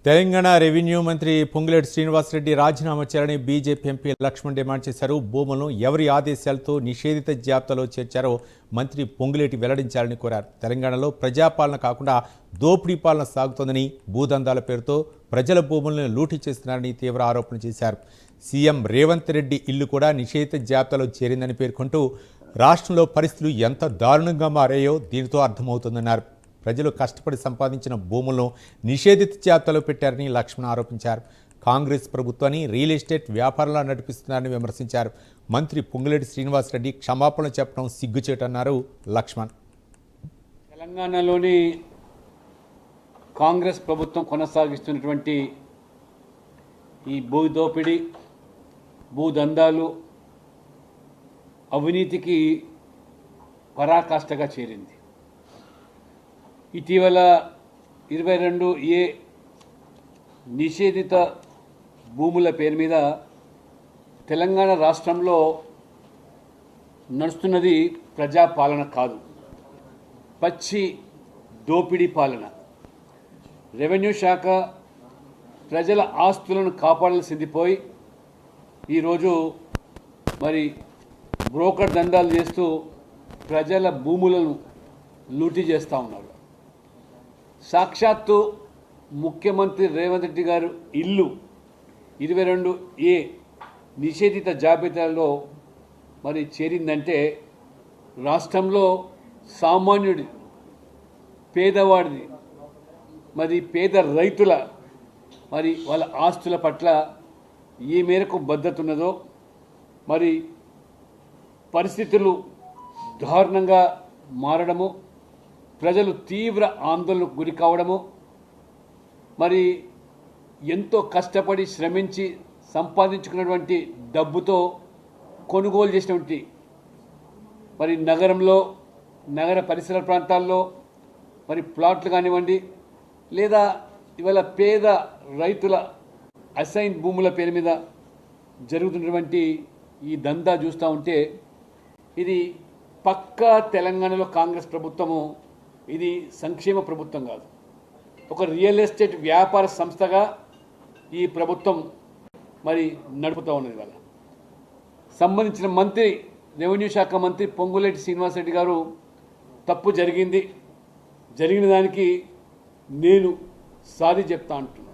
Telangana revenue మంత్రి పొంగులేటి శ్రీనివాసరెడ్డి రాజీనామా చేయాలని బీజేపీ ఎంపీ లక్ష్మణ్ డిమాండ్ చేశారు. భూములను ఎవరి ఆదేశాలతో నిషేధిత జాబితాలో చేర్చారో మంత్రి పొంగులేటి వెల్లడించాలని కోరారు. తెలంగాణలో ప్రజాపాలన కాకుండా దోపిడీ పాలన సాగుతోందని, భూదందాల పేరుతో ప్రజల భూములను లూటీ చేస్తున్నారని తీవ్ర ఆరోపణ చేశారు. సీఎం రేవంత్ రెడ్డి ఇల్లు కూడా నిషేధిత జాబితాలో చేరిందని పేర్కొంటూ రాష్ట్రంలో పరిస్థితులు ఎంత దారుణంగా మారాయో దీనితో అర్థమవుతుందన్నారు. ప్రజలు కష్టపడి సంపాదించిన భూములను నిషేధిత జాబితాలో పెట్టారని లక్ష్మణ్ ఆరోపించారు. కాంగ్రెస్ ప్రభుత్వాన్ని రియల్ ఎస్టేట్ వ్యాపారంలా నడిపిస్తున్నారని విమర్శించారు. మంత్రి పొంగులేటి శ్రీనివాసరెడ్డి క్షమాపణ చెప్పడం సిగ్గుచేటన్నారు లక్ష్మణ్. తెలంగాణలోని కాంగ్రెస్ ప్రభుత్వం కొనసాగిస్తున్నటువంటి ఈ భూ దోపిడీ, భూదందాలు, అవినీతికి పరాకాష్ఠగా చేరింది. ఇటీవల 22A నిషేధిత భూముల పేరు మీద తెలంగాణ రాష్ట్రంలో నడుస్తున్నది ప్రజాపాలన కాదు, పచ్చి దోపిడీ పాలన. రెవెన్యూ శాఖ ప్రజల ఆస్తులను కాపాడాల్సింది పోయి ఈరోజు మరి బ్రోకర్ దందాలు చేస్తూ ప్రజల భూములను లూటీ చేస్తూ ఉన్నారు. సాక్షాత్తు ముఖ్యమంత్రి రేవంత్ రెడ్డి గారు ఇల్లు 22A నిషేధిత జాబితాలో మరి చేరిందంటే రాష్ట్రంలో సామాన్యుడి, పేదవాడిది, మరి పేద రైతుల మరి వాళ్ళ ఆస్తుల పట్ల ఏ మేరకు భద్రత ఉన్నదో, మరి పరిస్థితులు దారుణంగా మారడము, ప్రజలు తీవ్ర ఆందోళనకు గురి కావడము, మరి ఎంతో కష్టపడి శ్రమించి సంపాదించుకున్నటువంటి డబ్బుతో కొనుగోలు చేసినటువంటి మరి నగరంలో, నగర పరిసర ప్రాంతాల్లో మరి ప్లాట్లు కానివ్వండి, లేదా ఇవాళ పేద రైతుల అసైన్ భూముల పేరు మీద జరుగుతున్నటువంటి ఈ దందా చూస్తూ ఉంటే ఇది పక్కా తెలంగాణలో కాంగ్రెస్ ప్రభుత్వము ఇది సంక్షేమ ప్రభుత్వం కాదు, ఒక రియల్ ఎస్టేట్ వ్యాపార సంస్థగా ఈ ప్రభుత్వం మరి నడుపుతూ ఉన్నది. వాళ్ళ సంబంధించిన మంత్రి, రెవెన్యూ శాఖ మంత్రి పొంగులేటి శ్రీనివాసరెడ్డి గారు తప్పు జరిగిన దానికి నేను సారీ చెప్తా అంటున్నాను.